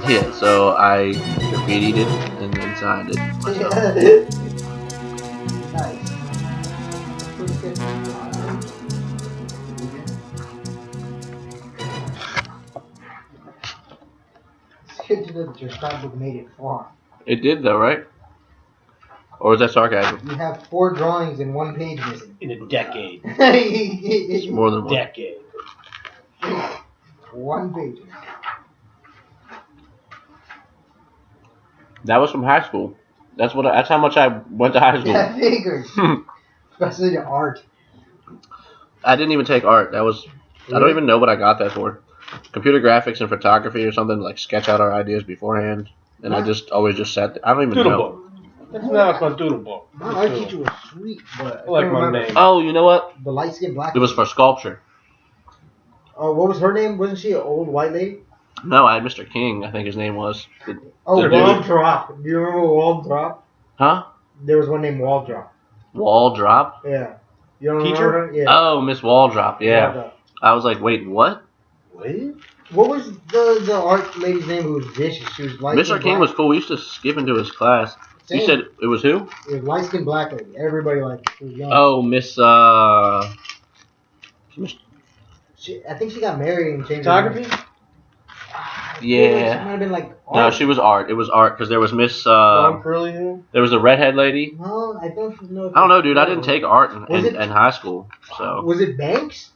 Yeah, so I graffitied it and then signed it myself. Nice. Pretty good. It's good to know that your scrapbook made it far. It did though, right? Or is that sarcasm? You have 4 drawings and 1 page missing. In a decade. It's more than one. Decade. 1 page. That was from high school. That's how much I went to high school. Yeah, figures. Especially the art. I didn't even take art. I don't even know what I got that for. Computer graphics and photography or something, like sketch out our ideas beforehand. And I just always just sat there. I don't even Doodle know. book. That's not my doodle book. My art teacher was sweet, but I like can't my remember. name. Oh, you know what? The light skinned black. It was for sculpture. Oh, what was her name? wasn't she an old white lady? No, I had Mr. King, I think his name was. Oh, Dude. Wall Drop. Do you remember Wall Drop? Huh? There was one named Wall Drop. Wall Drop? Yeah. You don't Teacher? remember her? Yeah. Oh, Miss Waldrop, yeah. Wall Drop. I was like, wait, what? What? What was the art lady's name who was vicious? She was light Mr. King was cool. We used to skip into his class. You Same. said it was who? It was light skinned black lady. Everybody liked her. She was young. Oh, Miss, I think she got married and changed Photography? her name. Yeah. She might have been like No, art. she was art. It was art because there was Miss. Long curly hair? There was a redhead lady. No, I don't know. I don't know, dude. I didn't take art Was it- in high school, so Was it Banks?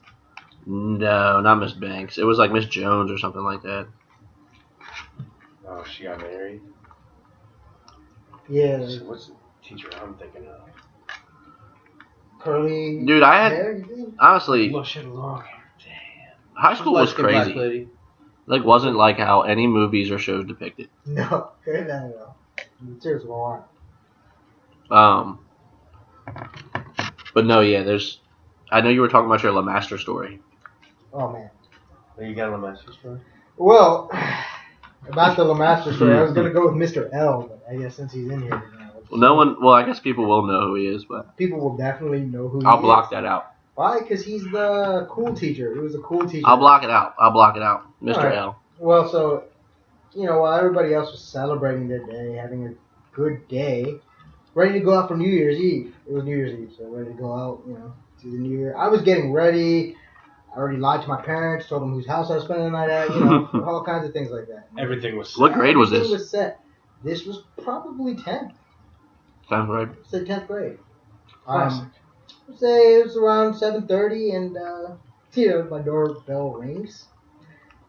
no, not Miss Banks. It was like Miss Jones or something like that. Oh, she got married. Yeah. What's the teacher I'm thinking of? Curly. Dude, I had hair, you think? honestly, Look, she had long hair. Damn. high school was Light-skinned crazy. black lady. Like, wasn't like how any movies or shows depicted. No, no. Seriously, why? But no, yeah. I know you were talking about your LeMaster story. Oh man. Oh, you got a master's story? Well, about the LeMaster story, I was gonna go with Mr. L, but I guess since he's in here, Well, no one. Well, I guess people will know who he is, but people will definitely know who. I'll he block is. that out. Why? Because he's the cool teacher. He was a cool teacher. I'll block it out. Mr. Alright. L. Well, so, while everybody else was celebrating their day, having a good day, ready to go out for New Year's Eve. It was New Year's Eve, so ready to go out, to the New Year. I was getting ready. I already lied to my parents, told them whose house I was spending the night at, all kinds of things like that. Everything was What grade was Everything this? was set. This was probably 10th. Sounds right. Say 10th grade. classic. I'd say it was around 7:30, and my doorbell rings,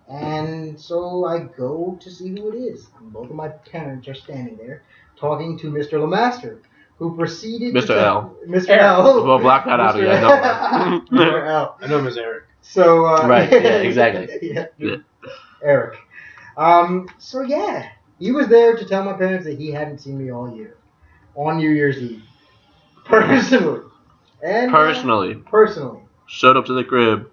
and so I go to see who it is. And both of my parents are standing there talking to Mr. LeMaster, who proceeded Mr. to L. Mr. Eric. L. Well, block that out Mr. again. L. Mr. L. I know Ms. Eric. So Right, yeah, exactly. yeah. Yeah. Eric. So yeah, he was there to tell my parents that he hadn't seen me all year on New Year's Eve, personally. And personally, Showed up to the crib.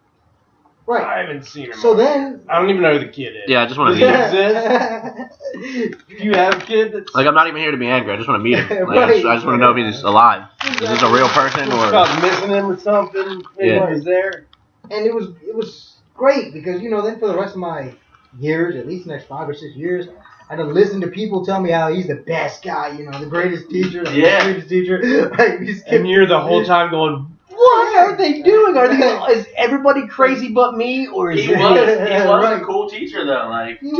right. I haven't seen her. So then, I don't even know who the kid is. Yeah, I just want to Does meet he him. exist? Do you have a kid that's... Like, I'm not even here to be angry. I just want to meet him. Like, Right. I just want to know if he's alive. Is this a real person or? about missing him or something? Maybe Yeah. he's there. and it was great because then for the rest of my years, at least the next 5 or 6 years, I had to listen to people tell me how he's the best guy, the greatest teacher, the greatest teacher. Like, And you're the whole time going, what are they doing? Is everybody crazy but me? Or is He was Right. a cool teacher though. Like, He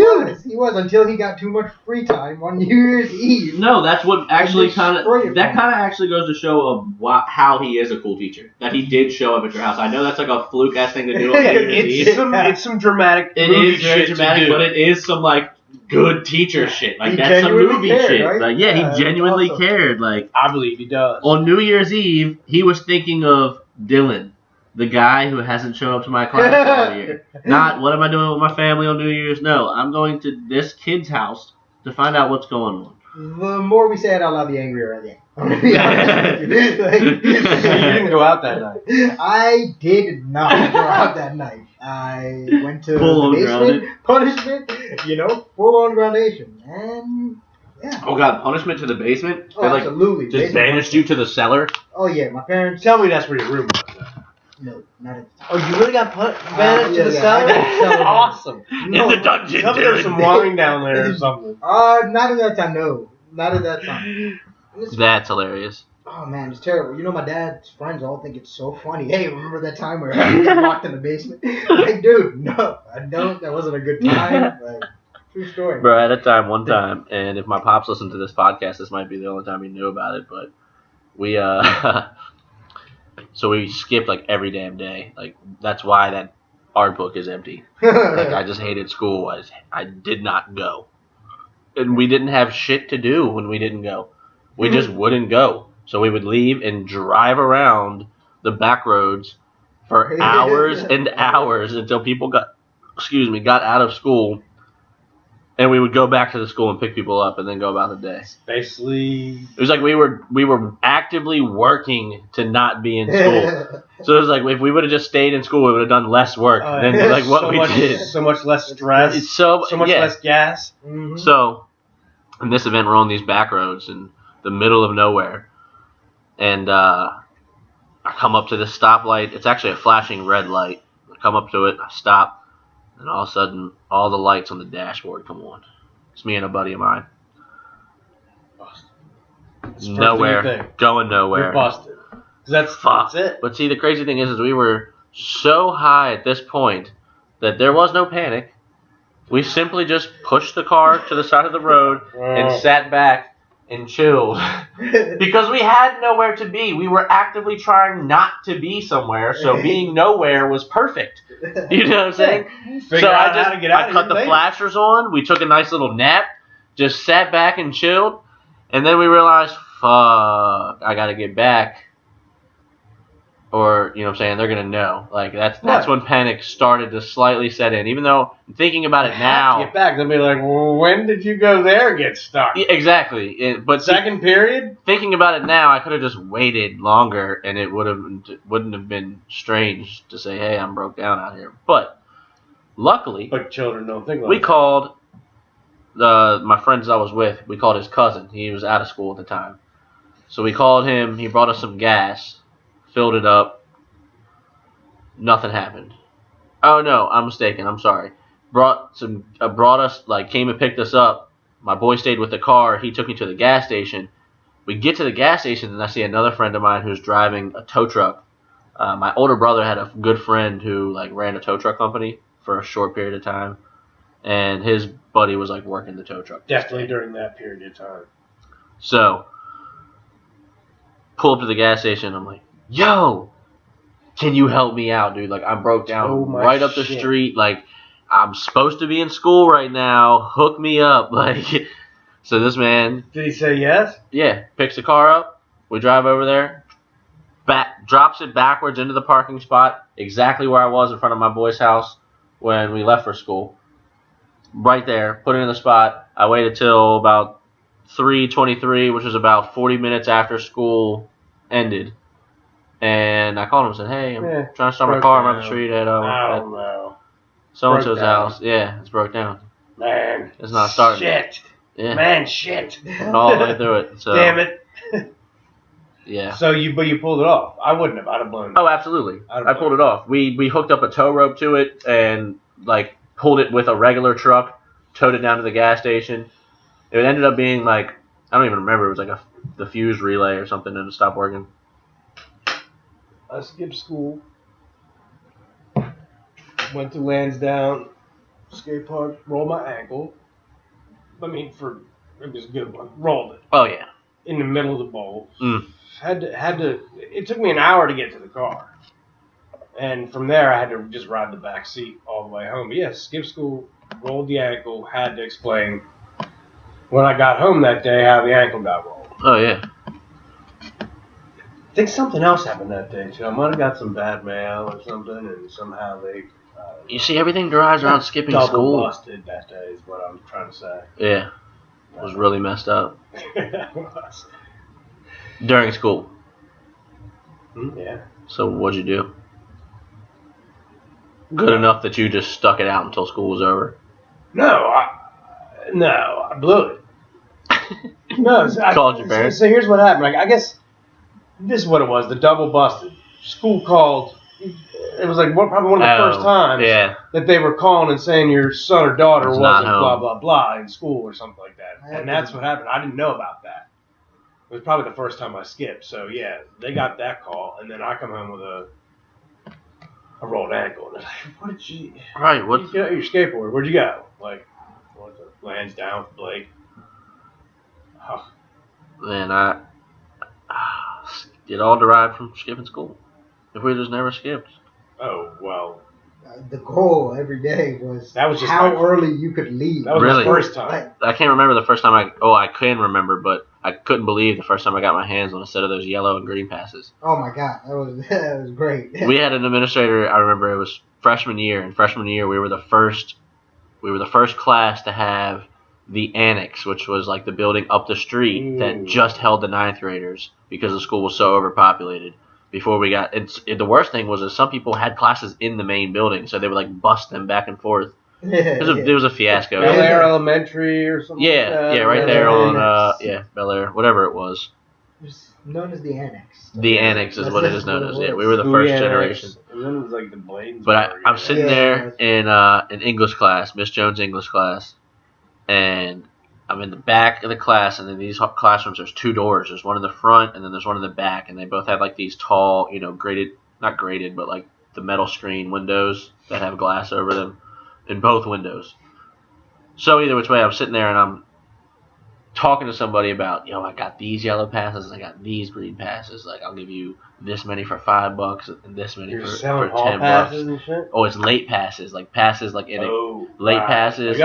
was until he got too much free time on New Year's Eve. no, that's what actually kind Destroy of it. actually goes to show how he is a cool teacher. That he did show up at your house. I know that's like a fluke ass thing to do on New Year's Eve. it's some dramatic It movie is very shit dramatic, to do. but it is some like good teacher shit. Like He that's some genuinely movie cared, shit. right? Like yeah, Yeah, he genuinely awesome. cared. Like I believe he does. on New Year's Eve, he was thinking of Dylan, the guy who hasn't shown up to my class all year. Not what am I doing with my family on New Year's? No, I'm going to this kid's house to find out what's going on. The more we say it out loud, the angrier I get. I'm gonna be honest with you. So you didn't go out that night. I did not go out that night. I went to Full the on basement, punishment, full on groundation, and yeah. Oh god, punishment to the basement? Oh, They like absolutely. just Basement banished you to the cellar? Oh yeah, my parents. Tell me that's where your room was. No, not at the time. Oh, you really got banished to the yeah, cellar? I got cellar banished. Awesome. No, In the dungeon. Tell me there's some wine down there or something. Not at that time. No, not at that time. That's hilarious. Oh man, it's terrible. You know, my dad's friends all think it's so funny. Hey, remember that time where I got locked in the basement? Like, dude, no, I don't. That wasn't a good time. Like, true story. Bro, I had a time one time, and if my pops listened to this podcast, this might be the only time he knew about it, but we, so we skipped, like, every damn day. Like, that's why that art book is empty. Like, I just hated school. I did not go. And we didn't have shit to do when we didn't go. We just wouldn't go. So we would leave and drive around the back roads for hours and hours until people got out of school, and we would go back to the school and pick people up and then go about the day. Basically, It was like we were actively working to not be in school. So it was like if we would have just stayed in school, we would have done less work than like what we did. So much less stress. It's so much yeah. less gas. Mhm. So in this event, we're on these back roads in the middle of nowhere. And I come up to this stoplight. It's actually a flashing red light. I come up to it. I stop. And all of a sudden, all the lights on the dashboard come on. It's me and a buddy of mine. Nowhere. Going nowhere. You're busted. That's it. But see, the crazy thing is we were so high at this point that there was no panic. We simply just pushed the car to the side of the road and sat back and chilled because we had nowhere to be. We were actively trying not to be somewhere, so being nowhere was perfect. You know what I'm saying? So I cut the flashers on. We took a nice little nap, just sat back and chilled, and then we realized, fuck, I gotta get back. Or, you know what I'm saying, they're going to know. Like, that's when panic started to slightly set in. Even though, thinking about it now... Get back. They'll be like, well, when did you go there and get stuck? Yeah, exactly. But second period? Thinking about it now, I could have just waited longer, and it wouldn't have been strange to say, hey, I'm broke down out here. But, luckily... But children don't think like we called my friends I was with. We called his cousin. He was out of school at the time. So we called him. He brought us some gas. Filled it up. Nothing happened. Oh no, I'm mistaken. I'm sorry. Brought us, like, came and picked us up. My boy stayed with the car. He took me to the gas station. We get to the gas station and I see another friend of mine who's driving a tow truck. My older brother had a good friend who, like, ran a tow truck company for a short period of time, and his buddy was, like, working the tow truck. Definitely during that period of time. So, pull up to the gas station. I'm like, yo, can you help me out, dude? Like, I'm broke down right up the street. Like, I'm supposed to be in school right now. Hook me up. Like, so this man... Did he say yes? Yeah. Picks the car up. We drive over there. Drops it backwards into the parking spot. Exactly where I was in front of my boy's house when we left for school. Right there. Put it in the spot. I waited till about 3:23, which was about 40 minutes after school ended. And I called him and said, hey, I'm trying to start my car. I'm up the street at so-and-so's house. Yeah, it's broke down. Man. It's not starting. Shit. Yeah. Man, shit. And all the way through it. So, damn it. Yeah. So you pulled it off. I wouldn't have. I'd have blown it. Oh, absolutely. I pulled it off. We hooked up a tow rope to it and, like, pulled it with a regular truck, towed it down to the gas station. It ended up being, like, I don't even remember. It was like the fuse relay or something, and it stopped working. I skipped school. Went to Lansdowne skate park. Rolled my ankle. I mean, it was a good one. Rolled it. Oh yeah. In the middle of the bowl. Mm. Had to. It took me an hour to get to the car, and from there I had to just ride the back seat all the way home. But yeah, skipped school. Rolled the ankle. Had to explain when I got home that day how the ankle got rolled. Oh yeah. I think something else happened that day too. I might have got some bad mail or something, and somehow they. You see, everything derives around skipping double school. Busted that day is what I'm trying to say. Yeah, it was really messed up It was. during school. Yeah. So what'd you do? Good enough that you just stuck it out until school was over. No, I blew it. No, Called your parents. So here's what happened. Like, I guess this is what it was. The double busted. School called It was like probably one of the first times that they were calling and saying your son or daughter wasn't blah, blah, blah in school or something like that. And that's what happened. I didn't know about that. It was probably the first time I skipped. So, yeah, they got that call. And then I come home with a rolled ankle. And they're like, what did you... Right, what? You get out your skateboard. Where'd you go? Like, lands down with Blake. Oh. Man, it all derived from skipping school. If we just never skipped. Oh, well. The goal every day was just how early you could leave. That was really? My first time. I can't remember the first time I can remember, but I couldn't believe the first time I got my hands on a set of those yellow and green passes. Oh my God, that was great. We had an administrator, I remember it was freshman year. In freshman year, we were the first class to have the annex, which was like the building up the street that just held the 9th graders because the school was so overpopulated. Before we got the worst thing was that some people had classes in the main building, so they would like bust them back and forth. It was a fiasco. Bel Air Elementary or something. Yeah, like that. yeah, right there on Bel Air, whatever it was. It's known as the annex. The annex is what it is known as. Yeah, we were the first generation. And then it was like the Blades. But I'm sitting there in English class, Miss Jones' English class, and I'm in the back of the class, and in these classrooms, there's 2 doors. There's one in the front, and then there's one in the back, and they both have like these tall, not graded, but like the metal screen windows that have glass over them in both windows. So either which way, I'm sitting there and I'm talking to somebody about, I got these yellow passes and I got these green passes. Like, I'll give you this many for $5 and this many for $10. And shit? Oh, it's late passes, like passes, like late passes.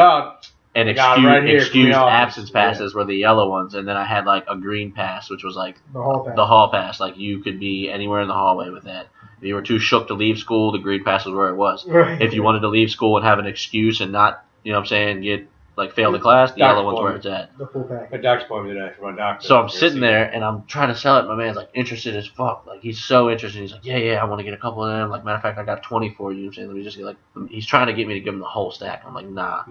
And excused absence passes were the yellow ones, and then I had like a green pass, which was like the hall pass. Like you could be anywhere in the hallway with that. If you were too shook to leave school, the green pass was where it was. Right. If you wanted to leave school and have an excuse and not, fail the class, the yellow one's where it's at. The full pack. My doc's appointment today for my doctor. So I'm sitting there and I'm trying to sell it. My man's like interested as fuck. Like he's so interested. He's like, yeah, I want to get a couple of them. Like matter of fact, I got 20 for you. Let me just get he's trying to get me to give him the whole stack. I'm like, nah.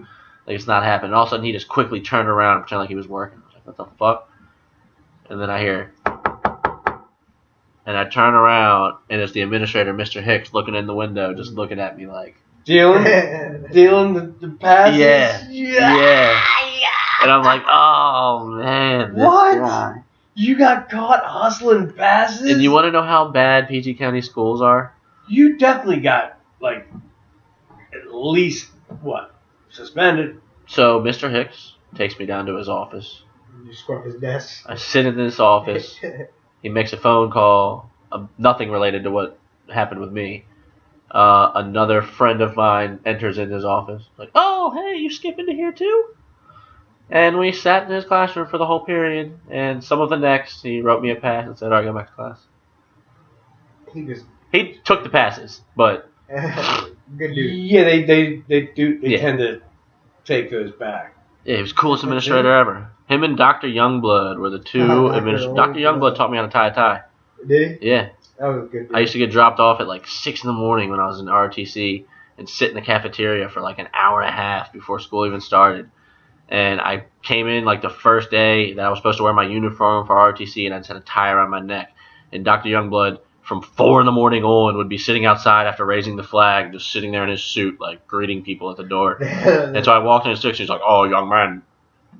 Like, it's not happening. All of a sudden, he just quickly turned around and pretended like he was working. I was like, what the fuck? And then I hear, and I turn around, and it's the administrator, Mr. Hicks, looking in the window, just looking at me like, dealing the passes? Yeah. And I'm like, oh, man. What? Guy. You got caught hustling passes? And you want to know how bad PG County schools are? You definitely got, like, at least, suspended. So Mr. Hicks takes me down to his office. You scrub his desk. I sit in this office. He makes a phone call. Nothing related to what happened with me. Another friend of mine enters in his office. Like, oh, hey, you skip into here too? And we sat in his classroom for the whole period. And some of the next, he wrote me a pass and said, all right, go back to class. He took the passes, but... Good dude. Yeah, they tend to take those back. Yeah, he was the coolest administrator ever. Him and Dr. Youngblood were the two administrators. Dr. Youngblood taught me how to tie a tie. Did he? Yeah. That was good. Dude. I used to get dropped off at like 6 in the morning when I was in ROTC and sit in the cafeteria for like an hour and a half before school even started. And I came in like the first day that I was supposed to wear my uniform for ROTC, and I just had a tie around my neck. And Dr. Youngblood, from 4 in the morning on, would be sitting outside after raising the flag, just sitting there in his suit, like greeting people at the door. And so I walked in his section. He's like, "Oh, young man,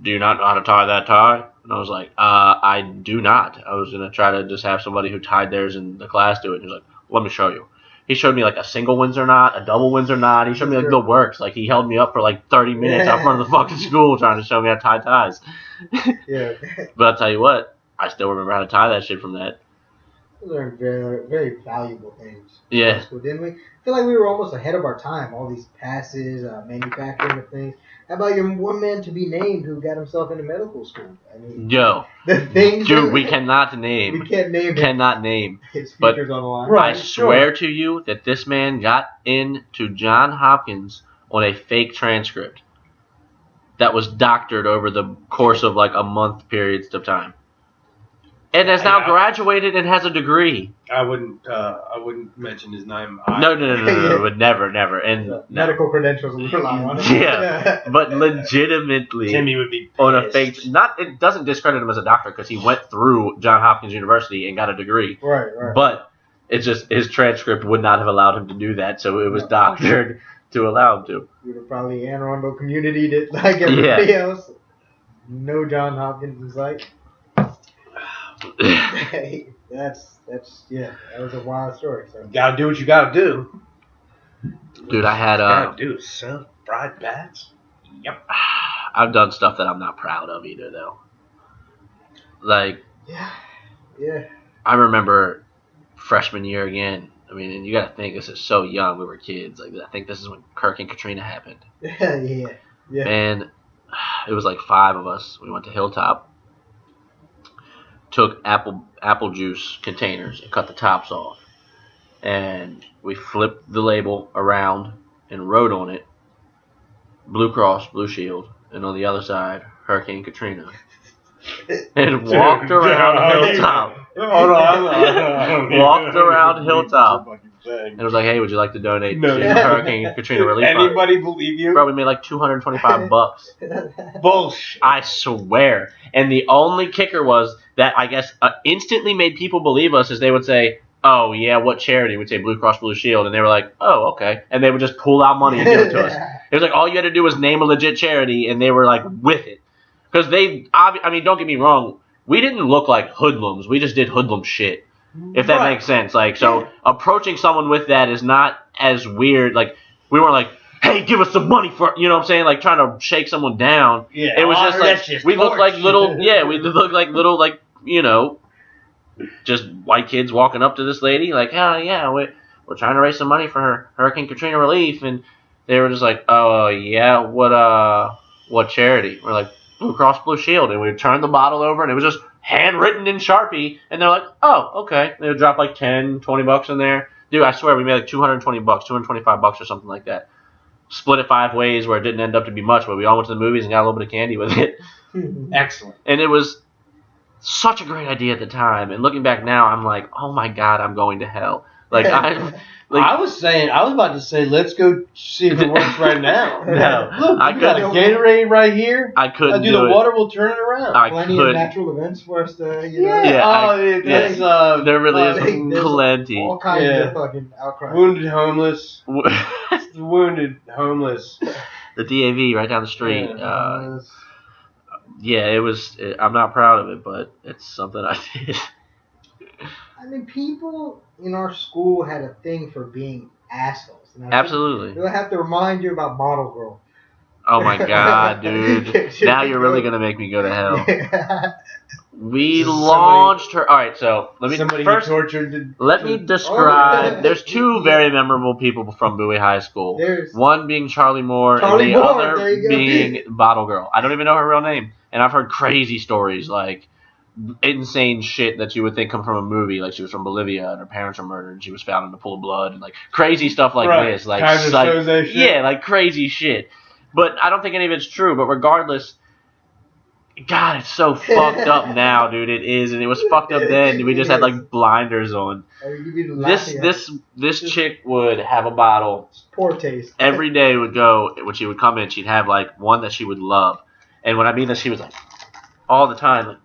do you not know how to tie that tie?" And I was like, "I do not." I was gonna try to just have somebody who tied theirs in the class do it. And he was like, "Let me show you." He showed me like a single Windsor knot, a double Windsor knot. He showed me like the works. Like he held me up for like 30 minutes out front of the fucking school trying to show me how to tie ties. Yeah. But I'll tell you what, I still remember how to tie that shit from that. We learned very, very valuable things. Yeah. In school, didn't we? I feel like we were almost ahead of our time. All these passes, manufacturing of things. How about your one man to be named who got himself into medical school? I mean, the things. Dude, we cannot name. We can't name. Cannot name. His futures on the line. Right, I swear to you that this man got into Johns Hopkins on a fake transcript that was doctored over the course of like a month periods of time. And has now graduated and has a degree. I wouldn't mention his name. No, would never. And medical credentials we rely on. Yeah, but legitimately, Timmy would be pissed. On a fake. It doesn't discredit him as a doctor because he went through Johns Hopkins University and got a degree. Right. But It's just his transcript would not have allowed him to do that, so it was doctored to allow him to. You would have probably Anne Arundel community'd it like everybody else. No John Hopkins in sight. That's that was a wild story. So. You gotta do what you gotta do. Dude, I had gotta do is sell fried bats. Yep. I've done stuff that I'm not proud of either, though. Like, yeah. I remember freshman year again. I mean, and you got to think, this is so young. We were kids. Like, I think this is when Kirk and Katrina happened. Yeah. And it was like 5 of us. We went to Hilltop, took apple juice containers and cut the tops off, and we flipped the label around and wrote on it Blue Cross Blue Shield, and on the other side Hurricane Katrina, and walked around Hilltop. Hold on. Walked around Hilltop. And it was like, hey, would you like to donate to Hurricane Katrina relief fund? Anybody believe you? Bro, we made like $225. Bullshit. I swear. And the only kicker was that I guess instantly made people believe us, as they would say, oh, yeah, what charity? We'd say Blue Cross Blue Shield. And they were like, oh, okay. And they would just pull out money and give it to us. It was like all you had to do was name a legit charity, and they were like with it. Because I mean, don't get me wrong, we didn't look like hoodlums. We just did hoodlum shit. If that makes sense. Like, so approaching someone with that is not as weird. Like, we weren't like, hey, give us some money for, you know what I'm saying? Like, trying to shake someone down. Yeah, it was just like, we looked like little, we looked like little, like, you know, just white kids walking up to this lady, like, oh, yeah, we're trying to raise some money for her Hurricane Katrina relief. And they were just like, oh, yeah, what charity? We're like, Blue Cross Blue Shield. And we turned the bottle over, and it was just handwritten in Sharpie, and they're like, oh, okay. They would drop like $10, $20 in there. Dude, I swear we made like $220, $225 or something like that. Split it 5 ways where it didn't end up to be much, but we all went to the movies and got a little bit of candy with it. Excellent. And it was such a great idea at the time. And looking back now, I'm like, oh my God, I'm going to hell. Like, I was about to say, let's go see if it works right now. No, look, we got a Gatorade right here. I couldn't do the it. water will turn it around. Plenty of natural events for us to, there really is plenty. All kinds of fucking outcry. Wounded homeless. Wounded homeless. The DAV right down the street. It was. I'm not proud of it, but it's something I did. I mean, people in our school had a thing for being assholes. Absolutely. They'll have to remind you about Bottle Girl. Oh my God, dude! Now you're really gonna make me go to hell. We launched her. All right, so let me describe. There's 2 very memorable people from Bowie High School. One being Charlie Moore, and the other being Bottle Girl. I don't even know her real name, and I've heard crazy stories like insane shit that you would think come from a movie. Like, she was from Bolivia and her parents were murdered and she was found in a pool of blood, and like crazy stuff like this. Like, like crazy shit. But I don't think any of it's true. But regardless, God, it's so fucked up now, dude. It is, and it was fucked up then. We just had like blinders on. This chick would have a bottle. Poor taste. Every day would go, when she would come in, she'd have like one that she would love. And when I mean that, she was like all the time,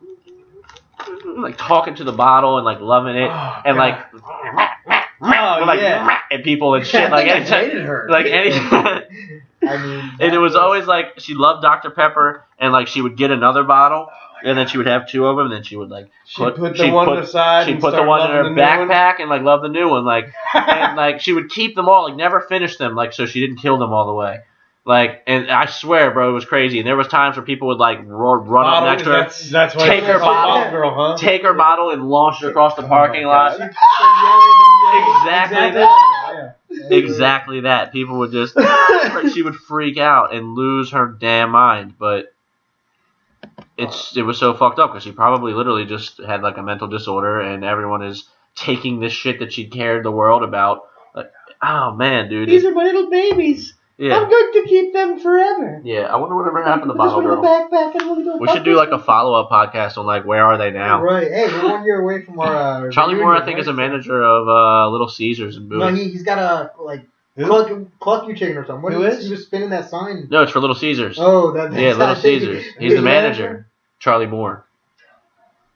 like talking to the bottle and like loving it, and like and people and shit. Like anytime, like any. I mean, and it was always like she loved Dr. Pepper, and like she would get another bottle, and then she would have 2 of them, and then she would like put the one aside. She'd put the one in her backpack and like love the new one, like and like she would keep them all, like never finish them, like so she didn't kill them all the way. Like, and I swear, bro, it was crazy. And there was times where people would like run up next to her, that's why take her bottle, girl, huh? Take her bottle and launch it across the parking lot. Exactly that. People would just, she would freak out and lose her damn mind. But it was so fucked up because she probably literally just had like a mental disorder, and everyone is taking this shit that she cared the world about. Like, oh man, dude. These are my little babies. Yeah. I'm going to keep them forever. Yeah, I wonder whatever happened to Bottle Girl. Backpack we should do like a follow-up podcast on like where are they now? Right. Hey, we're 1 year away from our. Charlie Moore, I think, is a manager of Little Caesars in Bowie. No, he's got a like cluck you chicken or something. Who is? He was spinning that sign. No, it's for Little Caesars. Oh, that's Little Caesars. He's the manager. Charlie Moore.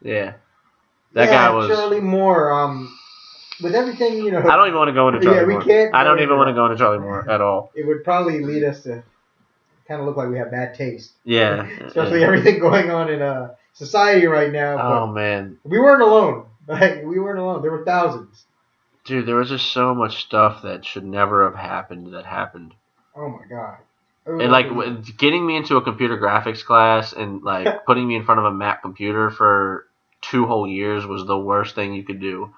Yeah, that guy was Charlie Moore. with everything, you know. I don't even want to go into Charlie Yeah, we Moore. can't. I don't even want to go into Charlie Moore at all. It would probably lead us to kind of look like we have bad taste. Yeah. Especially everything going on in society right now. Oh man. We weren't alone. Like we weren't alone. There were thousands. Dude, there was just so much stuff that should never have happened that happened. Oh my god. And like getting me into a computer graphics class and like putting me in front of a Mac computer for 2 whole years was the worst thing you could do.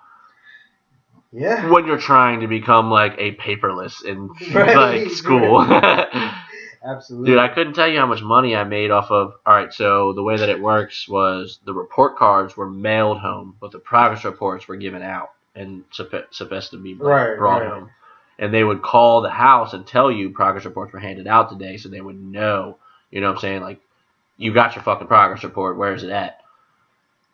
Yeah. When you're trying to become like a paperless in Right, like school. Absolutely. Dude, I couldn't tell you how much money I made off of. All right, so the way that it works was the report cards were mailed home, but the progress reports were given out and supposed to be brought home. And they would call the house and tell you progress reports were handed out today, so they would know. You know what I'm saying? Like, you got your fucking progress report. Where is it at?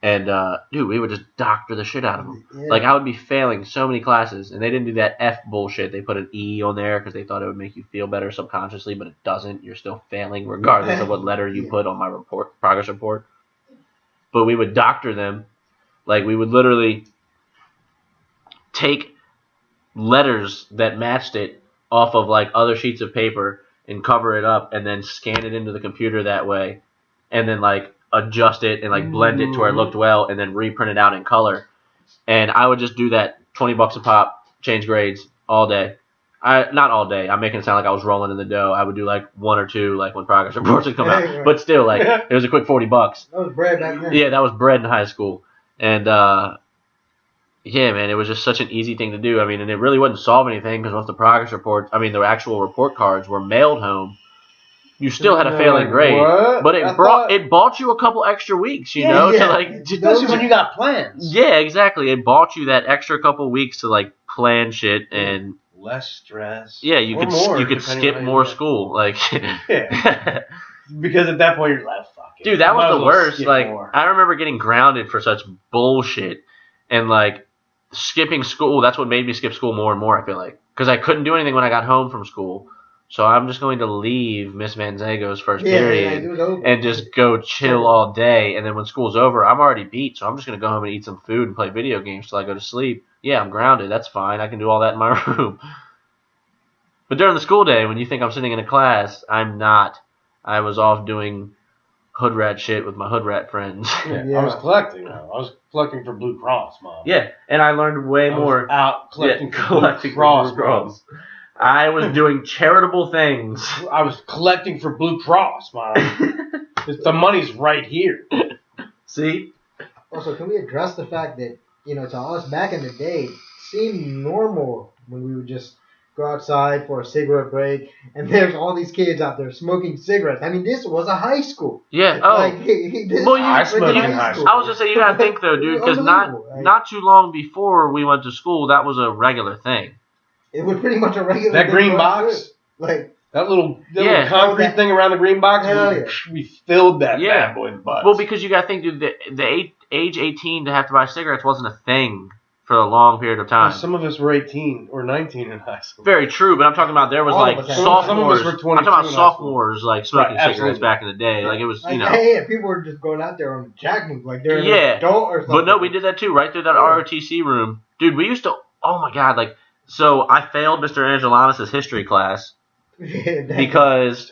And, dude, we would just doctor the shit out of them. Yeah. Like, I would be failing so many classes, and they didn't do that F bullshit. They put an E on there because they thought it would make you feel better subconsciously, but it doesn't. You're still failing regardless of what letter you put on my progress report. But we would doctor them. Like, we would literally take letters that matched it off of, like, other sheets of paper and cover it up and then scan it into the computer that way. And then, like, adjust it and like blend it to where it looked well and then reprint it out in color. And I would just do that $20 a pop, change grades all day. Not all day. I'm making it sound like I was rolling in the dough. I would do like 1 or 2 like when progress reports would come out. But still, like it was a quick $40. That was bread back then. Yeah, that was bread in high school. And yeah, man, it was just such an easy thing to do. I mean, and it really wouldn't solve anything because once the progress reports, I mean, the actual report cards were mailed home, you still had a failing grade, what? But it bought you a couple extra weeks, you know, to like especially when you got plans. Yeah, exactly. It bought you that extra couple weeks to like plan shit and less stress. Yeah, you could skip more school, like yeah. Because at that point you're like, fuck it. Dude, that was the worst. Like I remember getting grounded for such bullshit and like skipping school. That's what made me skip school more and more. I feel like because I couldn't do anything when I got home from school. So I'm just going to leave Miss Manzago's first period and just go chill all day. And then when school's over, I'm already beat. So I'm just going to go home and eat some food and play video games till I go to sleep. Yeah, I'm grounded. That's fine. I can do all that in my room. But during the school day, when you think I'm sitting in a class, I'm not. I was off doing hood rat shit with my hood rat friends. Yeah. I was collecting. I was collecting for Blue Cross, Mom. Yeah, and I learned way more. Out collecting for Blue Cross. I was doing charitable things. I was collecting for Blue Cross, Mom. The money's right here. See? Also, can we address the fact that, you know, to us back in the day, it seemed normal when we would just go outside for a cigarette break, and there's all these kids out there smoking cigarettes. I mean, this was a high school. Yeah. Oh. Like, I smoked in high school. I was just saying, you gotta think though, dude, because not too long before we went to school, that was a regular thing. It was pretty much a regular. That green box, like that little concrete thing around the green box. We filled that bad boy with butts. Well, because you got to think, dude, the age 18 to have to buy cigarettes wasn't a thing for a long period of time. Some of us were 18 or 19 in high school. Very true, but I'm talking about there was like sophomores. Some of us were 22. I'm talking about sophomores like smoking cigarettes back in the day. Like it was, you know. Yeah, people were just going out there on the jack move like they're an adult or something. But no, we did that too, right through that ROTC room, dude. We used to. Oh my god, like. So I failed Mr. Angelanis' history class because,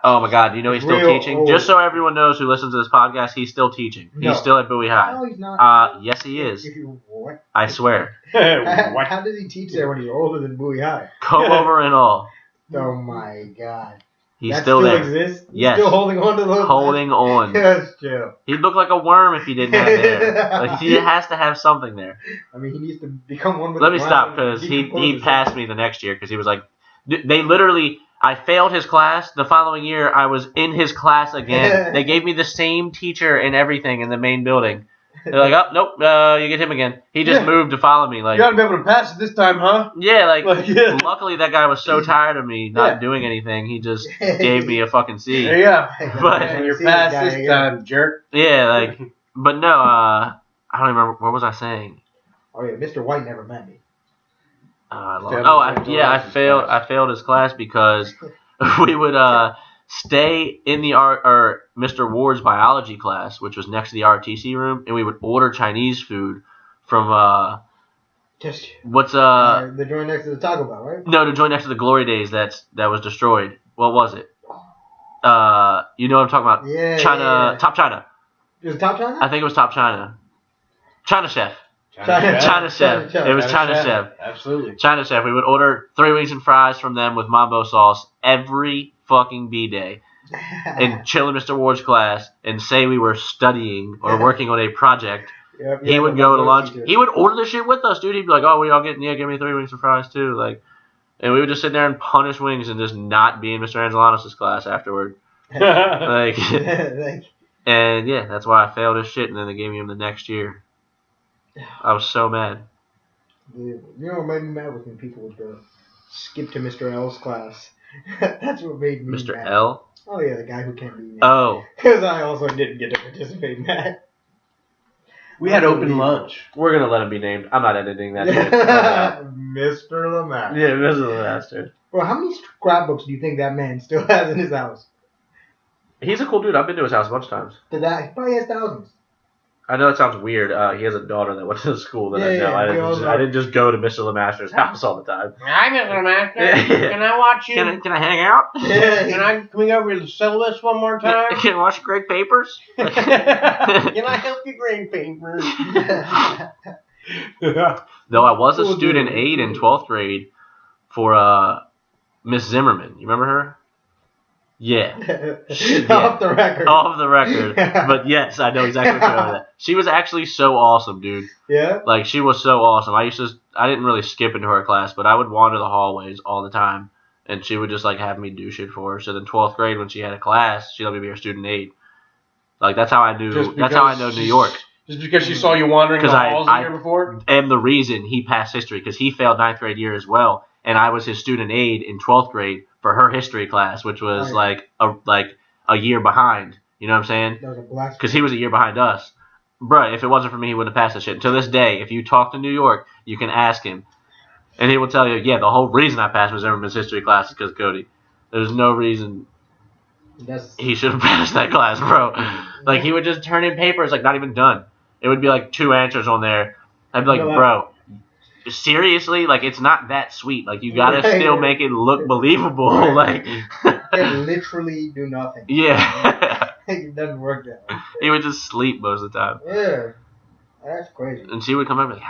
oh my God, do you know he's still teaching? Old. Just so everyone knows who listens to this podcast, he's still teaching. No. He's still at Bowie High. No, he's not. Yes, he is. What? I swear. How does he teach there when he's older than Bowie High? Comb over and all. Oh my God. He's still there. Exists? Yes. Still holding on to those? Holding on. Yes, Joe. He'd look like a worm if he didn't have hair. Like, he has to have something there. I mean, he needs to become one with Let me stop, because he passed me the next year, because he was like, they literally, I failed his class. The following year, I was in his class again. They gave me the same teacher and everything in the main building. They're like, oh, nope, you get him again. He just moved to follow me. Like, you got to be able to pass it this time, huh? Yeah, luckily that guy was so tired of me not doing anything, he just gave me a fucking C. Yeah. But you're past this time, jerk. Yeah, but no, I don't remember. What was I saying? Oh, yeah, Mr. White never met me. I failed his class because we would stay in the Mr. Ward's biology class, which was next to the RTC room, and we would order Chinese food from Just What's the joint next to the Taco Bell, right? No, the joint next to the Glory Days that was destroyed. What was it? You know what I'm talking about? Yeah. China, Yeah. Top China. Was it Top China? I think it was Top China. China Chef. China Chef. It was China Chef. Absolutely. China Chef. We would order 3 wings and fries from them with mambo sauce every fucking B-day and chill in Mr. Ward's class and say we were studying or working on a project. Yep, He would go to lunch. He would order the shit with us, dude. He'd be like, "Oh, we all getting? Yeah, give me 3 wings and fries too." Like, and we would just sit there and punish wings and just not be in Mr. Angelanos' class afterward. Like, and yeah, that's why I failed his shit. And then they gave me him the next year. I was so mad. You know what made me mad was when people would skip to Mr. L's class. That's what made me Mr. mad. L? Oh yeah, the guy who can't be named. Oh. Because I also didn't get to participate in that. We had open lunch. We're going to let him be named. I'm not editing that shit. Mr. Lamaster. Yeah, Mr. Lamaster. Well, how many scrapbooks do you think that man still has in his house? He's a cool dude. I've been to his house a bunch of times. He probably has thousands. I know it sounds weird. He has a daughter that went to the school that I know. Yeah, I didn't just go to Mr. Lamaster's house all the time. Hi, Mr. Lamaster. Can I watch you? Can I hang out? Can we go over to sell this one more time? Can I watch grade papers? Can I help you grade papers? Though I was a student aide in 12th grade for Miss Zimmerman. You remember her? Yeah. Off the record. Off the record. But yes, I know exactly what you're talking about. She was actually so awesome, dude. Yeah? Like, she was so awesome. I didn't really skip into her class, but I would wander the hallways all the time. And she would just, like, have me do shit for her. So then 12th grade, when she had a class, she let me be her student aide. Like, that's how I know New York. Just because she saw you wandering the halls the year before? And the reason he passed history, because he failed 9th grade year as well. And I was his student aide in 12th grade for her history class, which was like a year behind. You know what I'm saying? That was a black. Because he was a year behind us. Bruh, if it wasn't for me, he wouldn't have passed that shit. Until this day, if you talk to New York, you can ask him. And he will tell you, yeah, the whole reason I passed Miss Zimmerman's history class is because of Cody. There's no reason he should have passed that class, bro. Like, he would just turn in papers, like, not even done. It would be like 2 answers on there. I'd be like, bro, seriously? Like, it's not that sweet. Like, you gotta still make it look believable. Like, they literally do nothing. Yeah. It doesn't work that way. He would just sleep most of the time. Yeah. That's crazy. And she would come up and be like,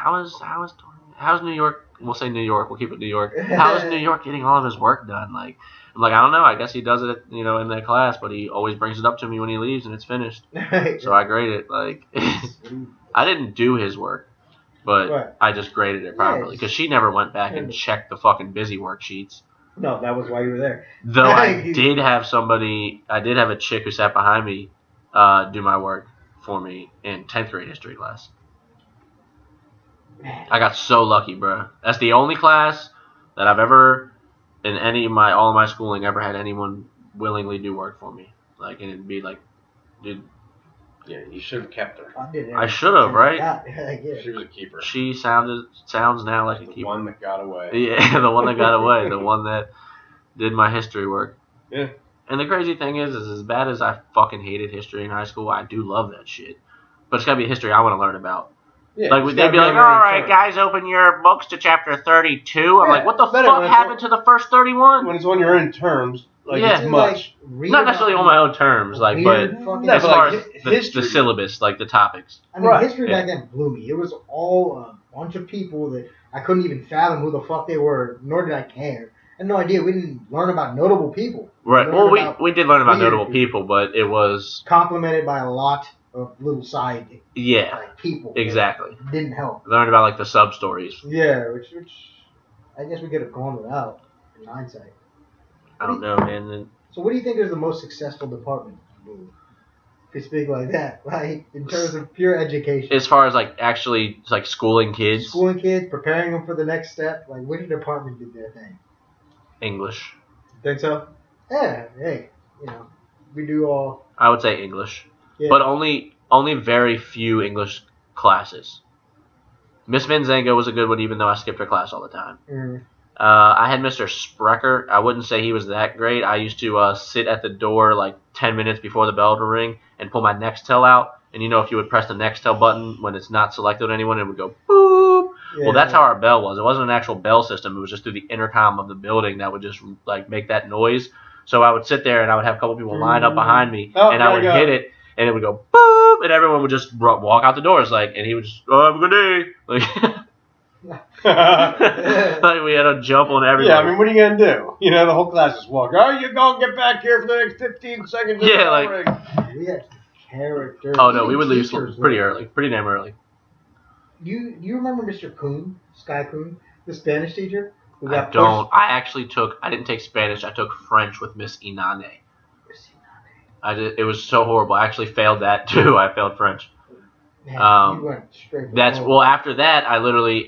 how's New York? We'll say New York. We'll keep it New York. How is New York getting all of his work done? Like, I'm like, I don't know. I guess he does it, in that class, but he always brings it up to me when he leaves and it's finished. So I grade it. Like, I didn't do his work, but I just graded it properly because she never went back and checked the fucking busy worksheets. No, that was why you were there. Though I did have a chick who sat behind me do my work for me in 10th grade history class. I got so lucky, bro. That's the only class that I've ever, in all of my schooling, ever had anyone willingly do work for me. Like, and it'd be like, dude. Yeah, you should have kept her. I should have, right? She was a keeper. She sounds now like a keeper. The one that got away. Yeah, the one that got away. The one that did my history work. Yeah. And the crazy thing is as bad as I fucking hated history in high school, I do love that shit. But it's gotta be a history I want to learn about. Yeah, like, they'd be like, all right, guys, open your books to chapter 32. I'm like, what the fuck happened to the first 31? When it's on your own terms, it's much. Not necessarily on my own terms, but as far as the syllabus, like the topics. I mean, history back then blew me. It was all a bunch of people that I couldn't even fathom who the fuck they were, nor did I care. I had no idea. We didn't learn about notable people. Right. Well, we did learn about notable people, but it was complemented by a lot of little side people. Exactly. Didn't help. Learned about like the sub stories. Yeah, which I guess we could have gone without in hindsight. I don't know, man. So what do you think is the most successful department? If you speak like that, like in terms of pure education. As far as like actually like schooling kids. Schooling kids, preparing them for the next step. Like which department did their thing? English. Think so? Yeah. Hey, we do all. I would say English. Yeah. But only very few English classes. Miss Manzango was a good one, even though I skipped her class all the time. Mm. I had Mr. Sprecher. I wouldn't say he was that great. I used to sit at the door like 10 minutes before the bell to ring and pull my Nextel out. And if you would press the Nextel button when it's not selected on anyone, it would go boop. Well, that's how our bell was. It wasn't an actual bell system. It was just through the intercom of the building that would just like make that noise. So I would sit there and I would have a couple people lined up behind me, and I would hit it, and it would go boop, and everyone would just walk out the doors and he would just have a good day. Like we had to jump on everyone. Yeah, I mean, what are you gonna do? You know, the whole class just walk. Oh, you gonna get back here for the next 15 seconds. Yeah, like we had characters. Oh no, we would leave pretty early, pretty damn early. You remember Mr. Kuhn, Sky Kuhn, the Spanish teacher? Who I got don't. I didn't take Spanish. I took French with Miss Inane. It was so horrible. I actually failed that too. I failed French. Man, you went straight. After that,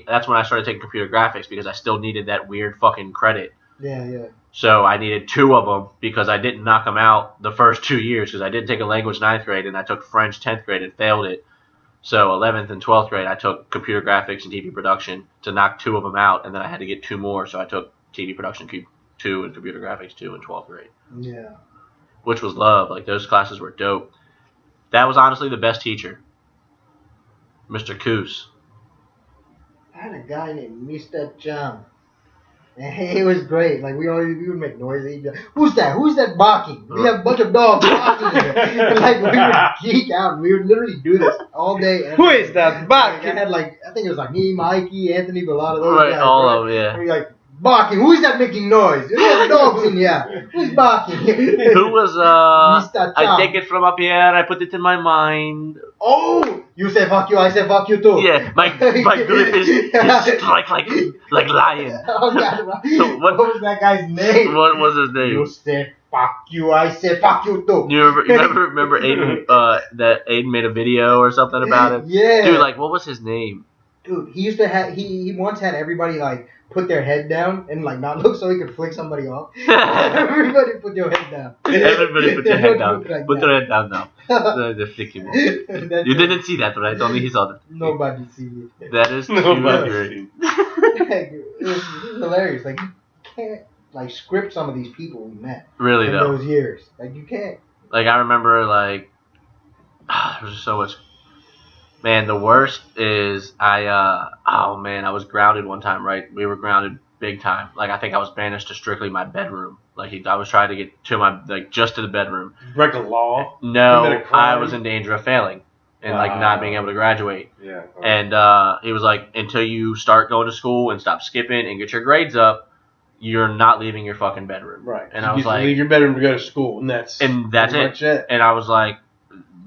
that's when I started taking computer graphics because I still needed that weird fucking credit. Yeah. So I needed 2 of them because I didn't knock them out the first 2 years because I didn't take a language 9th grade and I took French 10th grade and failed it. So 11th and 12th grade, I took computer graphics and TV production to knock 2 of them out, and then I had to get 2 more. So I took TV production 2 and computer graphics 2 in 12th grade. Yeah. Which was love. Like, those classes were dope. That was honestly the best teacher. Mr. Coos. I had a guy named Mr. Chum. And it was great. Like, we would make noises. He'd be like, Who's that barking? We have a bunch of dogs barking. And like, we would geek out. We would literally do this all day. Who is that barking? I had I think it was like me, Mikey, Anthony, but a lot of those Right, guys. all of them, yeah. And we're like, barking. Who's that making noise? There's dogs in here. Who's barking? Who was, Mr. I take it from up here, I put it in my mind. Oh! You say fuck you, I say fuck you too. Yeah, my grip is strike like lion. Oh, God. So what was that guy's name? What was his name? You say fuck you, I say fuck you too. You remember Aiden, that Aiden made a video or something about it? Yeah. Dude, like, what was his name? Dude, he used to have, he once had everybody, like, put their head down and, like, not look so he could flick somebody off. Everybody put your head down. Everybody put your head down. Put your head down now. They're flicking you. You didn't see that, right? Only he saw that. Nobody seen it. That is Nobody. It was hilarious. Like, you can't, like, script some of these people we met. Really, in though. those years. Like, you can't. Like, I remember, like, there was just so much. Man, the worst is I was grounded one time, right? We were grounded big time. Like, I think I was banished to strictly my bedroom. Like, I was trying to get to my, like, just to the bedroom. Break a law? No, I was in danger of failing and, like, not being able to graduate. Yeah. And he was like, until you start going to school and stop skipping and get your grades up, you're not leaving your fucking bedroom. Right. And I was like, leave your bedroom to go to school, and that's it. And I was like,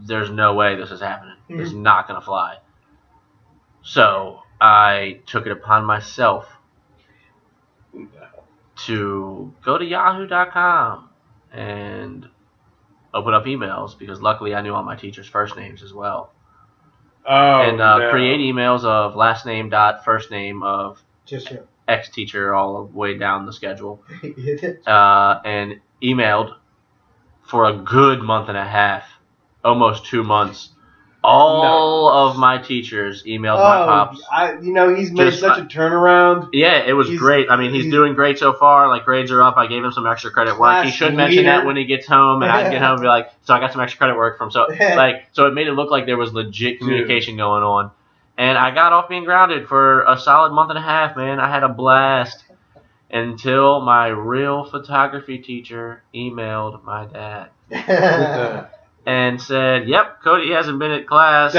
there's no way this is happening. It's not going to fly. So I took it upon myself to go to yahoo.com and open up emails because luckily I knew all my teachers' first names as well. Oh, and create emails of last name dot first name of X teacher all the way down the schedule. And emailed for a good month and a half, almost 2 months. All of my teachers emailed my pops. He's made such a turnaround. Yeah, it was great. I mean, he's doing great so far. Like, grades are up. I gave him some extra credit work. He should mention that when he gets home, and I'd get home and be like, so I got some extra credit work from so it made it look like there was legit communication going on. And I got off being grounded for a solid month and a half, man. I had a blast until my real photography teacher emailed my dad. And said, yep, Cody hasn't been at class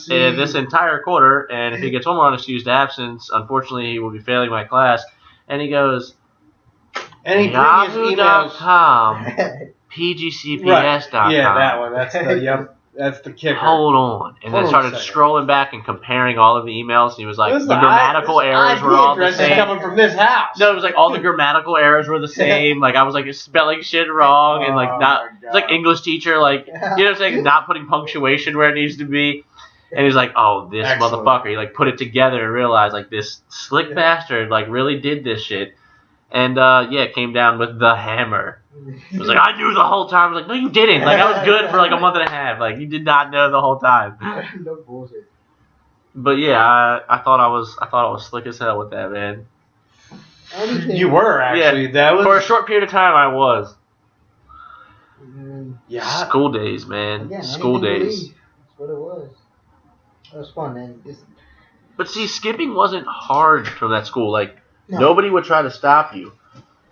this entire quarter, and if he gets one more unexcused absence, unfortunately he will be failing my class. And he goes, Yahoo.com, PGCPS.com. Yeah, that one. That's the that's the kicker. Hold on. And then started scrolling back and comparing all of the emails. And he was like, the grammatical errors were all the same. Coming from this house. No, it was like all the grammatical errors were the same. Like, I was like spelling shit wrong and like not. It's like English teacher, like, you know what I'm saying, not putting punctuation where it needs to be. And he's like, oh, this motherfucker. He like put it together and realized like this slick bastard like really did this shit. And came down with the hammer. It was like, I knew the whole time. I was like, no, you didn't. Like, I was good for like a month and a half. Like, you did not know the whole time. No bullshit. But yeah, I thought I was slick as hell with that, man. You were actually. Yeah, that was for a short period of time. I was. Yeah. School days, man. Again, School days. That's what it was. That was fun, man. But see, skipping wasn't hard from that school. Like, No. nobody would try to stop you.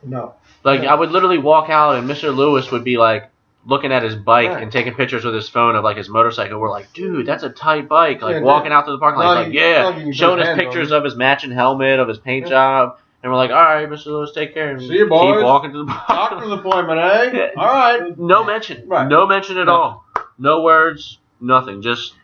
No. Like, No. I would literally walk out, and Mr. Lewis would be, like, looking at his bike Right. and taking pictures with his phone of, like, his motorcycle. We're like, dude, that's a tight bike. Like, Yeah, walking out to the parking lot. He's like, yeah. you Showing put us hands on pictures it. of his matching helmet, of his paint job. And we're like, all right, Mr. Lewis, take care. And See you, boys. Keep walking to the parking Doctor's appointment, eh? All right. No mention. Right. No mention at all. No words. Nothing. Just,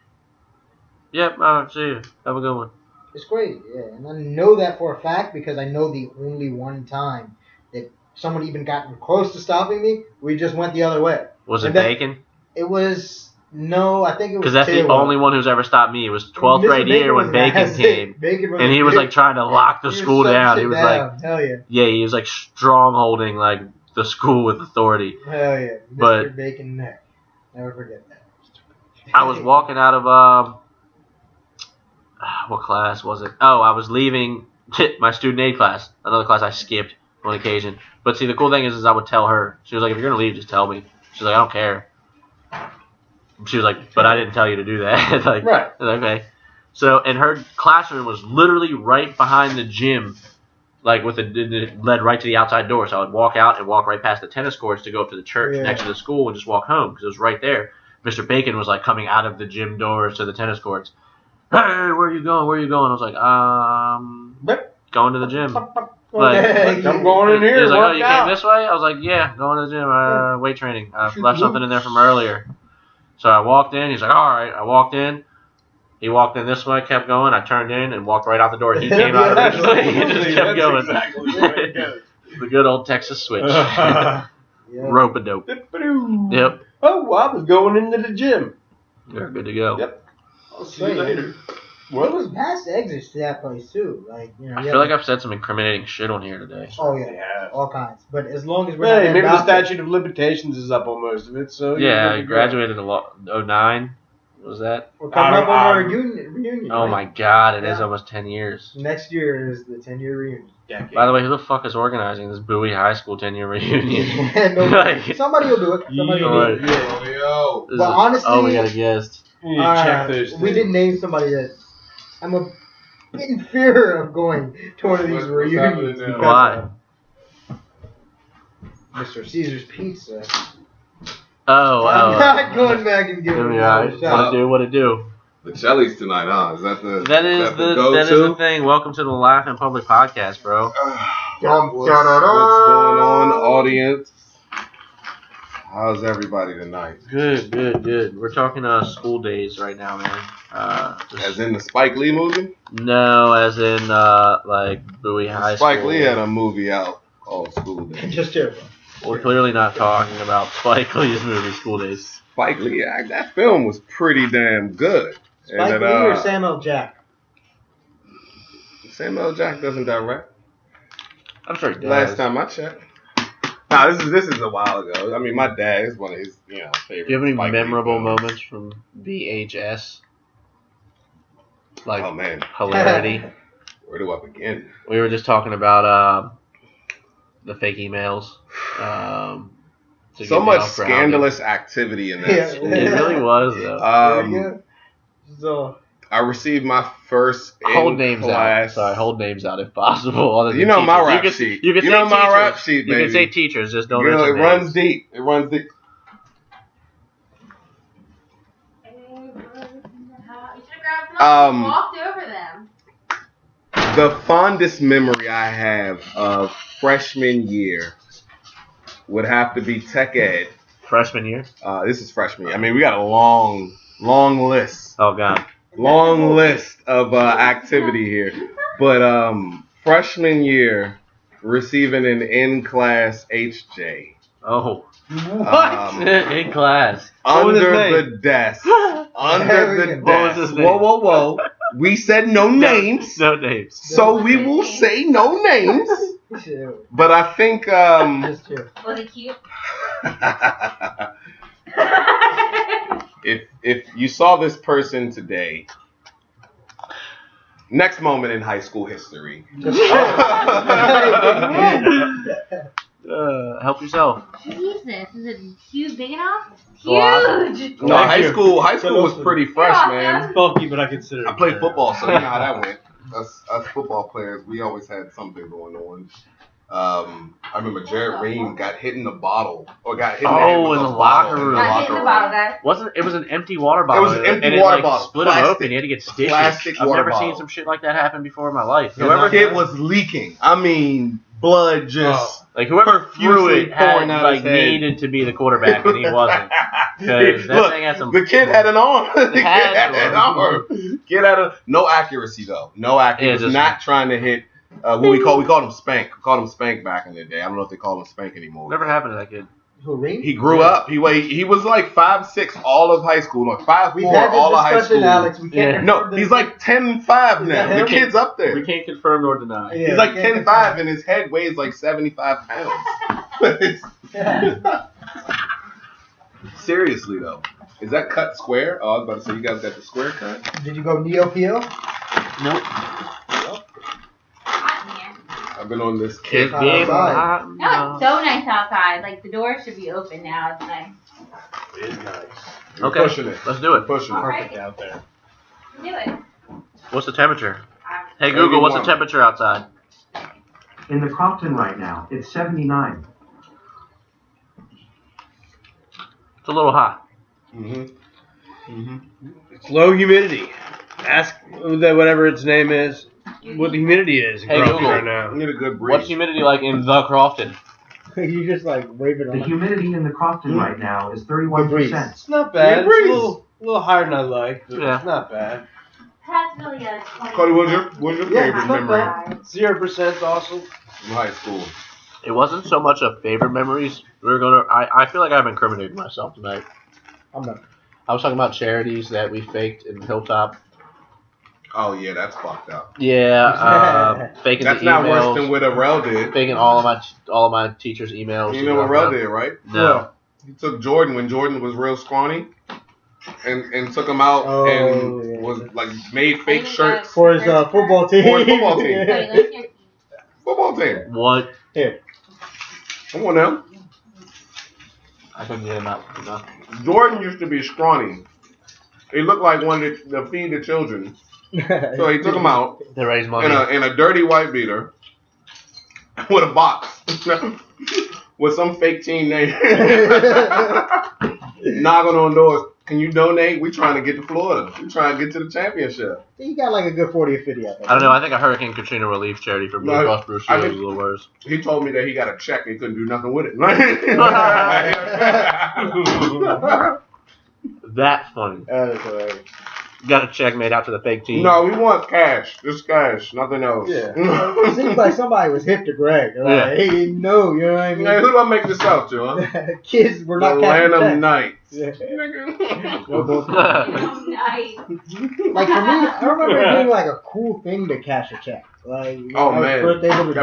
yep, all right, see you. Have a good one. It's crazy, yeah. And I know that for a fact because I know the only one time that someone even gotten close to stopping me, we just went the other way. Was it And that- Bacon? It was, no, I think it was Because that's the Taylor. only one who's ever stopped me. It was 12th Mr. grade year when was Bacon nasty. came. Bacon was And he was big- like trying to lock the he was school shutting down. shit He was down. like, Hell yeah. yeah, he was like strong-holding like the school with authority. Hell yeah. Mr. But- Bacon neck. Never forget that. I was walking out of, what class was it? Oh, I was leaving my student aid class. Another class I skipped on occasion. But see, the cool thing is I would tell her. She was like, if you're going to leave, just tell me. She's like, I don't care. She was like, but I didn't tell you to do that. Like, Right. I was like, okay. So, and her classroom was literally right behind the gym, like it led right to the outside door. So I would walk out and walk right past the tennis courts to go up to the church Yeah. next to the school and just walk home because it was right there. Mr. Bacon was like coming out of the gym doors to the tennis courts. Hey, where are you going? Where are you going? I was like, going to the gym. Like, I'm going in He here. was like, oh, work you out. came this way? I was like, yeah, going to the gym, weight training. I left something in there from earlier. So I walked in. He's like, all right. I walked in. He walked in this way, kept going. I turned in and walked right out the door. He came out originally. He just kept That's going. exactly the way it goes. The good old Texas switch. Yeah. Rope-a-dope. Yep. Oh, I was going into the gym. You're good to go. Yep. I'll see you later. Well, it was past exits to that place too. Like, you know. I you feel have- like I've said some incriminating shit on here today. Oh yeah, Yeah. all kinds. But as long as we're Hey, not maybe the about to- statute of limitations is up on most of it, so you're Yeah, good I to go. graduated in 09. What was that? We're coming up on our Um, reunion. Oh right? my god, it is Yeah. almost 10 years. Next year is the 10-year reunion. Yeah, By the way, who the fuck is organizing this Bowie High School 10-year reunion? No, Like- somebody will do it. Somebody will do it. Yo. This But is- honestly- oh, we got a guest. You need to check those we things. didn't name somebody that I'm a bit in fear of going to one of these What's reunions. happening now? because Why? of Mr. Caesar's Pizza. Oh, I'm oh. not going back and giving It'll him be another alright. shot. What it do? The Chellies tonight, huh? Is that the That is the go-to? thing. Welcome to the Laugh in Public podcast, bro. What's going on, audience? How's everybody tonight? Good. We're talking school days right now, man. As in the Spike Lee movie? No, as in like Bowie High Spike School. Lee had a movie out called School Days. Just terrible. We're clearly not talking about Spike Lee's movie School Days. Spike Lee, that film was pretty damn good. Spike Lee or Samuel Jack? Samuel Jack doesn't direct. I'm sure he does. Last time I checked. Nah, this is a while ago. I mean, my dad is one of his favorite. Do you have any Spike Lee memorable films. moments from VHS? Like Oh man, hilarity. where do I begin? We were just talking about the fake emails. To So get me much off ground. scandalous activity in that Yeah. school. It really was though. Very good. So, I received my first Hold names out. class. Sorry, hold names out if possible. Other than You know my teachers. rap you sheet. You can You say know my teachers. rap sheet, You baby. can say teachers, just don't You know, mention it runs names. deep. It runs deep. You should have grabbed them and walked over them. The fondest memory I have of freshman year would have to be tech ed. Freshman year. This is freshman year. I mean, we got a long list. Oh god. Long list of activity here. But freshman year, receiving an in-class HJ. Oh. What? In class. What was his Under name? the desk. Under the What was desk. his name? Whoa. We said no names. No names. So we will say no names. chill. But I think Just chill. Was he cute? if you saw this person today, next moment in high school history, Just chill. Help yourself. Jesus, is it huge, big enough? Awesome. Huge. No, high you. school was pretty fresh, You're man. awesome. Bulky, but I consider it. I played football, so you know how that went. Us football players, we always had something going on. I remember Jared Ream got hit in the bottle, or got hit in the head with in a the locker bottle room. Not hitting the bottle, guys. It was an empty water bottle. It was an empty and water it, bottle. Split him Plastic- open. He had to get stitches. plastic I've water never seen bottle. some shit like that happen before in my life. Yeah, Whoever Kid was leaking. I mean, blood just. whoever threw profusely it had pouring out his head. needed to be the quarterback, and he wasn't. 'Cause that Look, thing had some. the kid had an arm. The kid had an one. arm. Kid had no accuracy though. No accuracy. Yeah, He was just- not trying to hit. What we called him Spank. We called him Spank back in the day. I don't know if they call him Spank anymore. Whatever happened to that kid? Who, Reem? He grew up. He was like 5'6" all of high school. Like 5'4" We've had all this of high discussion, school. Alex. We can't Yeah. No, confirm he's this. like 10'5" Is now. that The him? kid's up there. We can't confirm nor deny. Yeah, He's like we can't 10'5" and his head weighs like 75 pounds. Seriously though, is that cut square? Oh, I was about to say you guys got the square cut. Did you go neo-peel? Nope. Hot in here. I've been on this Kids kick. being outside. hot. No, it's so nice outside. Like, the doors should be open now. It's nice. It is nice. You're Okay, pushing it. let's do You're it. pushing it. Alright. Perfect out there. Do it. What's the temperature? Hey Whatever Google, you what's the want. temperature outside? In the Compton right now, it's 79. It's a little hot. It's low humidity. Ask whatever its name is what the humidity is in Hey, Crofton Google. right I now. need a good breeze. What's humidity like in the Crofton? You just like waving The on humidity in the Compton right now is breeze. 31%. It's not bad. It's breeze. a little higher than I like, but Yeah. it's not bad. Pat's really a 20. Cody, what's your Yeah, favorite it's not memory bad. 0% awesome. from high school? It wasn't so much of favorite memories. I feel like I've incriminated myself tonight. I'm not. I was talking about charities that we faked in Hilltop. Oh yeah, that's fucked up. Yeah, faking That's the not emails, worse than what Rel did. faking all of my teachers' emails. You know what Rel did, right? No. He took Jordan when Jordan was real scrawny, and took him out Oh, and yeah. was like made fake shirts. For his football team. For his football team. Cody, let's hear- Football team. What? Come on now. I couldn't get him out. Enough. Jordan used to be scrawny. He looked like one to feed the children. So he took him out To raise money. in a dirty white beater with a box with some fake team name. Knocking on doors. Can you donate? We trying to get to Florida. We trying to get to the championship. He got like a good 40 or 50, I think. I don't know. I think a Hurricane Katrina relief charity for Blue No, Cross Blue I Shield is think- a little worse. He told me that he got a check and he couldn't do nothing with it. That's funny. That's hilarious. Got a check made out to the fake team. No, we want cash. Just cash. Nothing else. It seems like somebody was hip to Greg. Like, Yeah. hey, no, you know what I mean? Hey, who do I make this out to, huh? Kids were not Atlanta catching Knights. checks. Yeah. Nigga. No bullshit. Oh, nice. Like for me, I remember it being like a cool thing to cash a check. Like, Oh, I was man. first able to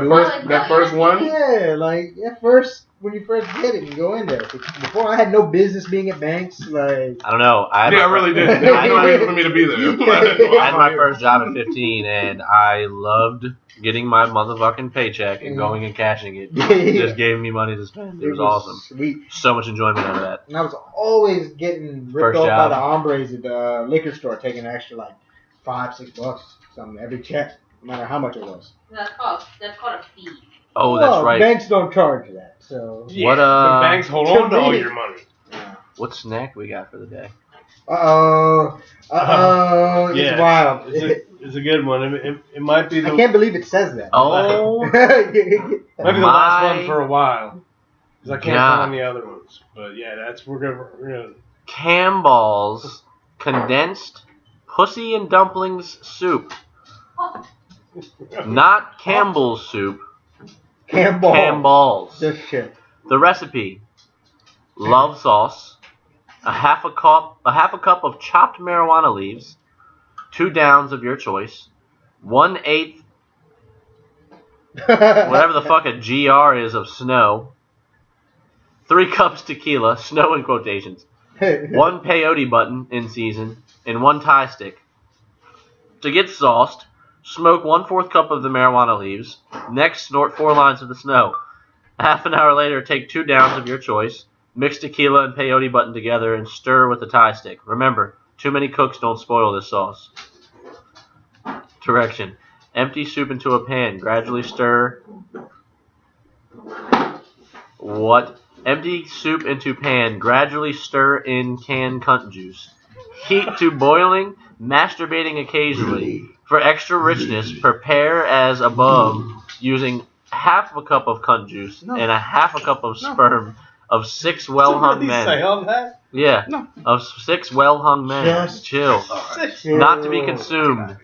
That do first one? it. Yeah, like at first when you first get it, you go in there. Before I had no business being at banks. Like, I don't know. I Yeah, I really did. There was no reason for me to be there. I had my first job at 15, and I loved getting my motherfucking paycheck and going and cashing it. It just gave me money to spend. It was awesome. Sweet. So much enjoyment out of that. And I was always getting ripped First off job. by the hombres at the liquor store, taking an extra like $5-6 something every check, no matter how much it was. That's called a fee. Oh, Well, that's right. Banks don't charge that, so. Yeah, What, the banks hold to on to all me- your money. What snack we got for the day? It's Yeah. wild. It's a good one. It might be the I can't believe it says that. Oh, might be the last my one for a while. Because I can't God. find the other ones. But yeah, we're gonna Campbell's condensed pussy and dumplings soup. Not Campbell's soup. Campbell. Campbell's. This shit. The recipe: love sauce, a half a cup of chopped marijuana leaves, 2 downs of your choice, 1/8 whatever the fuck a GR is of snow, 3 cups tequila, snow in quotations, 1 peyote button in season, and 1 Thai stick. To get sauced, smoke 1/4 cup of the marijuana leaves. Next, snort 4 lines of the snow. Half an hour later, take 2 downs of your choice. Mix tequila and peyote button together and stir with the Thai stick. Remember, too many cooks don't spoil this sauce. Direction. Empty soup into a pan. Gradually stir. What? Empty soup into pan. Gradually stir in canned cunt juice. Heat to boiling, masturbating occasionally. For extra richness, prepare as above using half a cup of cunt juice and a half a cup of sperm of 6 well-hung men. Say all that? Yeah, of 6 well-hung men. Just Chill. Not to be consumed.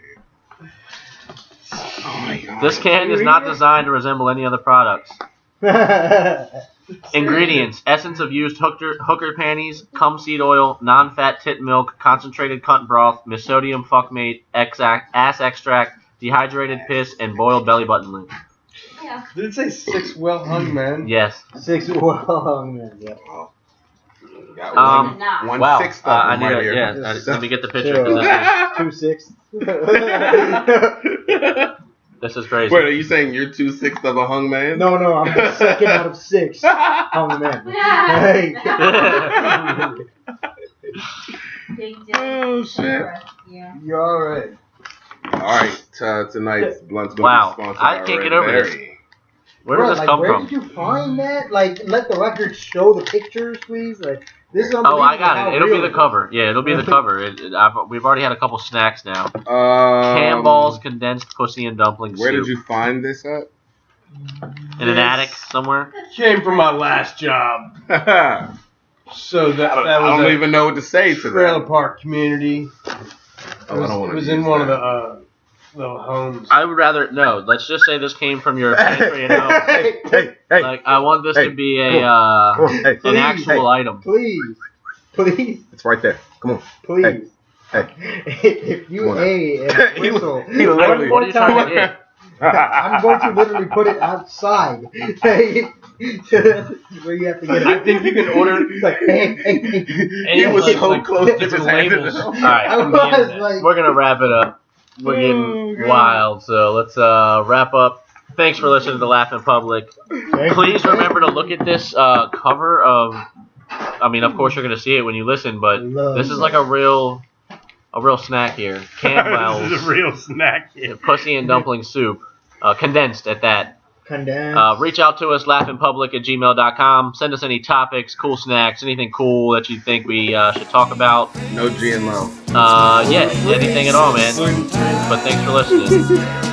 Oh my God. This can is not designed to resemble any other products. Ingredients: essence of used hooker panties, cum seed oil, non-fat tit milk, concentrated cunt broth, misodium fuckmate, ass extract, dehydrated piss, and boiled belly button lint. Yeah. Did it say 6 well-hung men? Yes. 6 long men. Yeah. Got Nah. 1/6 of I them need right a, here. yeah. Let me get the picture. 'Cause 2/6. this is crazy. Wait, are you saying you're 2/6 of a hung man? No, I'm the second out of 6 hung men. Hey. Big deal. Oh shit! Yeah. You're alright. All right, tonight's blunt's gonna Wow, be sponsored I by can't Red get over this. Berry. Where did this come where from? did you find that? Like, let the record show the pictures, please. Like, this is Oh, unbelievable. I got how it. It'll be real the it is. cover. Yeah, it'll be the cover. We've already had a couple snacks now. Cam Cam balls, condensed pussy, and dumpling Where soup. did you find this at? In an attic somewhere? Came from my last job. I So that was don't a even know what to say to trailer that. park community. Oh, I don't want It to. was in one of the little homes. I would rather no. Let's just say this came from your pantry at home. Hey! Like I want this to be a Hey, an actual item. Please. it's right there. Come on. Please. Hey. If you Come on. and He whistle, literally- What are you trying to get? I'm going to literally put it outside. Where you have to get it. I think you can order. It's like, hey. He was like- so like close to different just handing labels. it All over. right, I was like, we're gonna wrap it up. We're Oh, getting God. wild, so let's wrap up. Thanks for listening to Laugh in Public. Please remember to look at this cover of. I mean, of course you're gonna see it when you listen, but this is like a real snack here. Campbell's This is a real snack. Here. pussy and dumpling soup, condensed at that. Condensed. Reach out to us, laughinpublic@gmail.com. Send us any topics, cool snacks, anything cool that you think we should talk about. No G and low. Yeah, anything at all, man. But thanks for listening.